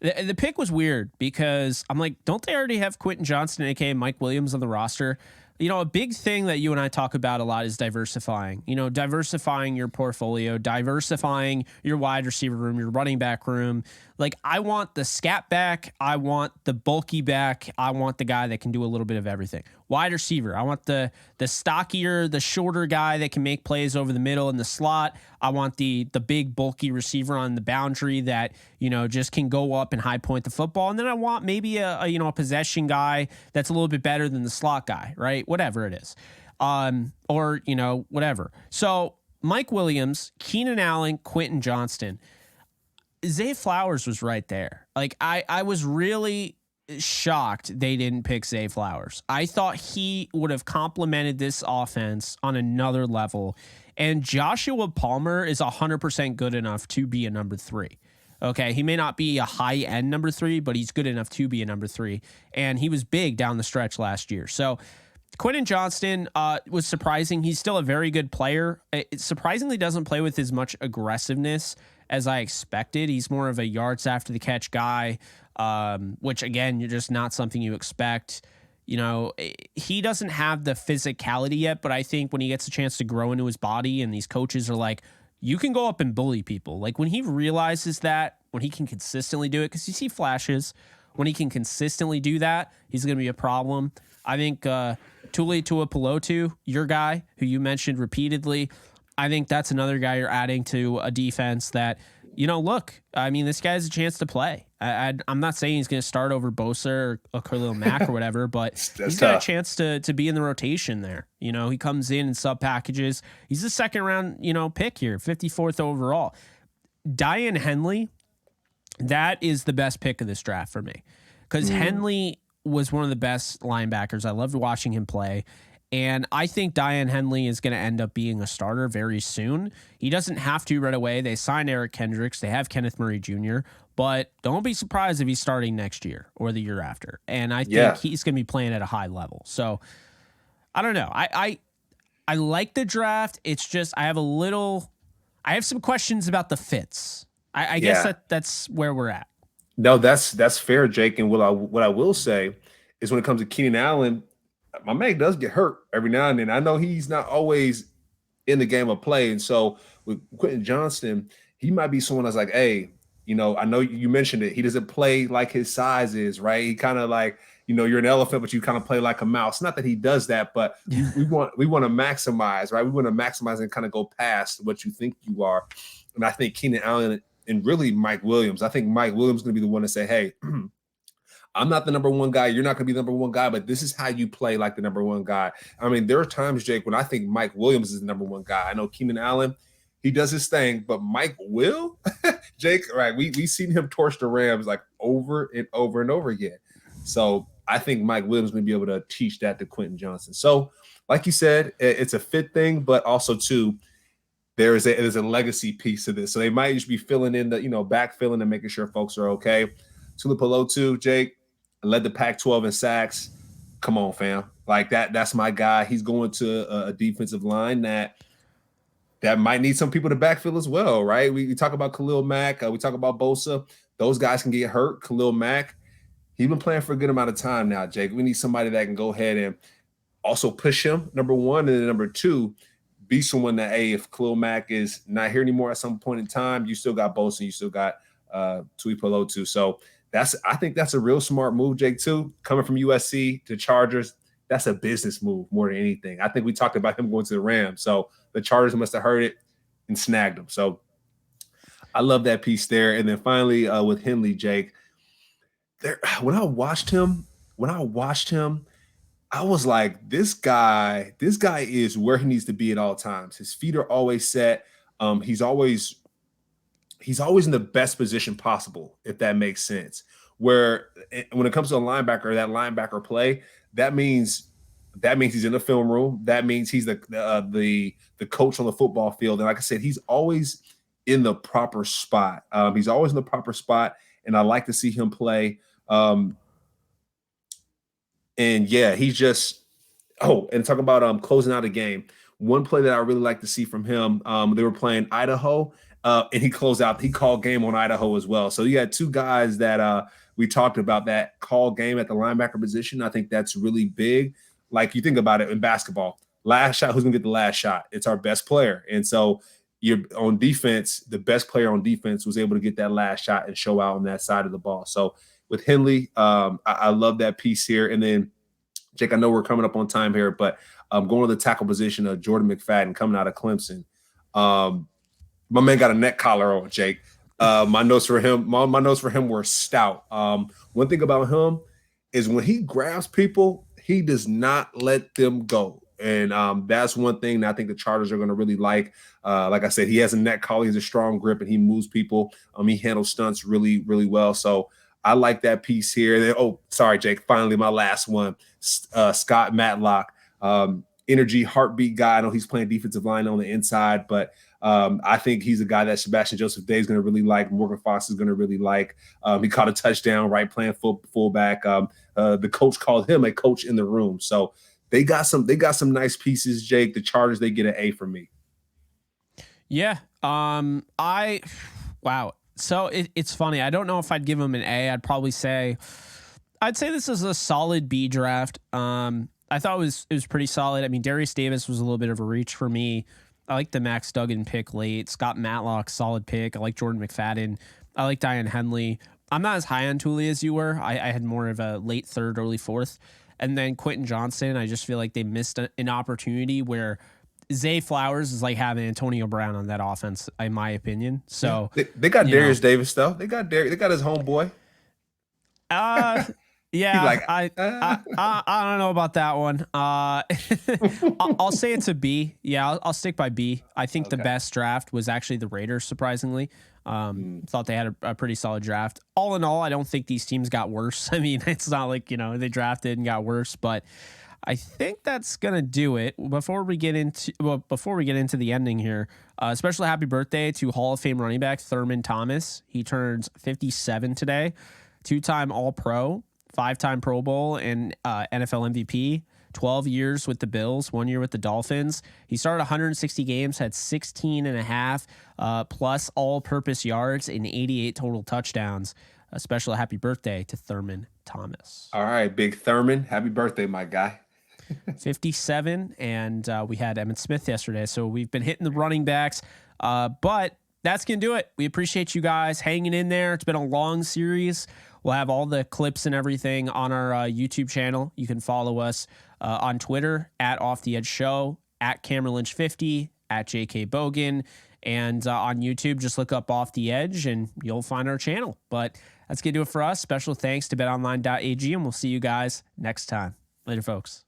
A: the pick was weird because I'm like, don't they already have Quentin Johnston, aka Mike Williams, on the roster? a big thing that you and I talk about a lot is diversifying. Diversifying your portfolio, diversifying your wide receiver room, your running back room. Like, I want the scat back, I want the bulky back, I want the guy that can do a little bit of everything. Wide receiver, I want the stockier, the shorter guy that can make plays over the middle in the slot. I want the big bulky receiver on the boundary that just can go up and high point the football. And then I want maybe a possession guy that's a little bit better than the slot guy, right? Whatever it is, or whatever. So Mike Williams, Keenan Allen, Quentin Johnston. Zay Flowers was right there. Like, I was really shocked they didn't pick Zay Flowers. I thought he would have complemented this offense on another level. And Joshua Palmer is 100% good enough to be a number 3. Okay, he may not be a high-end number 3, but he's good enough to be a number 3. And he was big down the stretch last year. So Quentin Johnston was surprising. He's still a very good player. It surprisingly doesn't play with as much aggressiveness as I expected. He's more of a yards after the catch guy, which, again, you're just not something you expect. He doesn't have the physicality yet, but I think when he gets a chance to grow into his body and these coaches are like, you can go up and bully people. Like, when he realizes that, when he can consistently do it, because you see flashes, when he can consistently do that, he's going to be a problem. I think Tuli Tuipulotu, your guy, who you mentioned repeatedly, I think that's another guy you're adding to a defense that, look, I mean, this guy has a chance to play. I'm not saying he's going to start over Bosa or Khalil Mack or whatever, but he's got a chance to be in the rotation there. He comes in sub packages. He's a second round, pick here, 54th overall. Diane Henley, that is the best pick of this draft for me, because Henley was one of the best linebackers. I loved watching him play. And I think Diane Henley is going to end up being a starter very soon. He doesn't have to right away. They signed Eric Kendricks. They have Kenneth Murray Jr., but don't be surprised if he's starting next year or the year after. And I think he's going to be playing at a high level. So I don't know. I like the draft. It's just I have some questions about the fits. I guess that's where we're at.
B: No, that's fair, Jake. And what I will say is, when it comes to Keenan Allen, my man does get hurt every now and then. I know he's not always in the game of play. And so with Quentin Johnston, he might be someone that's like, hey, I know you mentioned it. He doesn't play like his size is, right? He kind of like, you're an elephant, but you kind of play like a mouse. Not that he does that, but we want to maximize, right? We want to maximize and kind of go past what you think you are. And I think Keenan Allen and really Mike Williams, I think Mike Williams is going to be the one to say, hey, I'm not the number one guy. You're not going to be the number one guy, but this is how you play like the number one guy. I mean, there are times, Jake, when I think Mike Williams is the number one guy. I know Keenan Allen, he does his thing, but Mike will, Jake, right? We've seen him torch the Rams like over and over and over again. So I think Mike Williams may be able to teach that to Quentin Johnston. So like you said, it's a fit thing, but also too, there's a legacy piece to this. So they might just be filling in the, backfilling and making sure folks are okay. Tuipulotu, Jake, led the Pac-12 in sacks. Come on, fam. Like that's my guy. He's going to a defensive line that might need some people to backfill as well, right? We talk about Khalil Mack. We talk about Bosa. Those guys can get hurt. Khalil Mack, he's been playing for a good amount of time now, Jake. We need somebody that can go ahead and also push him, number one, and then number two, be someone that, hey, if Khalil Mack is not here anymore at some point in time, you still got Bosa, you still got Tuipulotu. So I think that's a real smart move, Jake, too. Coming from USC to Chargers, that's a business move more than anything. I think we talked about him going to the Rams. So the Chargers must have heard it and snagged him. So I love that piece there. And then finally with Henley, Jake, when I watched him, I was like, this guy is where he needs to be at all times. His feet are always set. He's always in the best position possible, if that makes sense. Where when it comes to a linebacker, that linebacker play, that means he's in the film room. That means he's the coach on the football field. And like I said, he's always in the proper spot. He's always in the proper spot, and I like to see him play. And yeah, he's just and talk about closing out a game. One play that I really like to see from him. They were playing Idaho. And he closed out. He called game on Idaho as well. So you had two guys that we talked about that call game at the linebacker position. I think that's really big. like you think about it in basketball, last shot, who's gonna get the last shot? It's our best player. And so you're on defense, the best player on defense was able to get that last shot and show out on that side of the ball. So with Henley, I love that piece here. And then Jake, I know we're coming up on time here, but going to the tackle position of Jordan McFadden coming out of Clemson. My man got a neck collar on, Jake. My notes for him were stout. One thing about him is when he grabs people, he does not let them go. And that's one thing that I think the Chargers are going to really like. Like I said, he has a neck collar, he's a strong grip, and he moves people. He handles stunts really, really well. So I like that piece here. Oh, sorry, Jake. Finally, my last one. Scott Matlock, energy, heartbeat guy. I know he's playing defensive line on the inside, but I think he's a guy that Sebastian Joseph Day is going to really like. Morgan Fox is going to really like. He caught a touchdown, right, playing fullback. The coach called him a coach in the room. So they got some nice pieces, Jake. The Chargers, they get an A from me.
A: Yeah. Wow. So it's funny. I don't know if I'd give him an A. I'd say this is a solid B draft. I thought it was pretty solid. I mean, Darius Davis was a little bit of a reach for me. I like the Max Duggan pick late. Scott Matlock, solid pick. I like Jordan McFadden. I like Diane Henley. I'm not as high on Tuli as you were. I had more of a late third, early fourth. And then Quentin Johnston, I just feel like they missed an opportunity where Zay Flowers is like having Antonio Brown on that offense, in my opinion. So
B: they got Darius Davis though. They got his homeboy.
A: Yeah, like, I don't know about that one. I'll say it's a B. Yeah, I'll stick by B. I think the best draft was actually the Raiders, surprisingly. Thought they had a pretty solid draft. All in all, I don't think these teams got worse. I mean, it's not like, they drafted and got worse, but I think that's going to do it. Before we get into the ending here, special happy birthday to Hall of Fame running back Thurman Thomas. He turns 57 today, 2-time All-Pro, 5-time Pro Bowl and NFL MVP, 12 years with the Bills, 1 year with the Dolphins. He started 160 games, had 16 and a half plus all-purpose yards and 88 total touchdowns. A special happy birthday to Thurman Thomas.
B: All right, big Thurman. Happy birthday, my guy.
A: 57, and we had Emmitt Smith yesterday, so we've been hitting the running backs, but that's going to do it. We appreciate you guys hanging in there. It's been a long series. We'll have all the clips and everything on our YouTube channel. You can follow us on Twitter at Off the Edge Show, at Cameron Lynch 50, at JK Bogan, and on YouTube, just look up Off the Edge and you'll find our channel. But that's going to do it for us. Special thanks to betonline.ag, and we'll see you guys next time. Later, folks.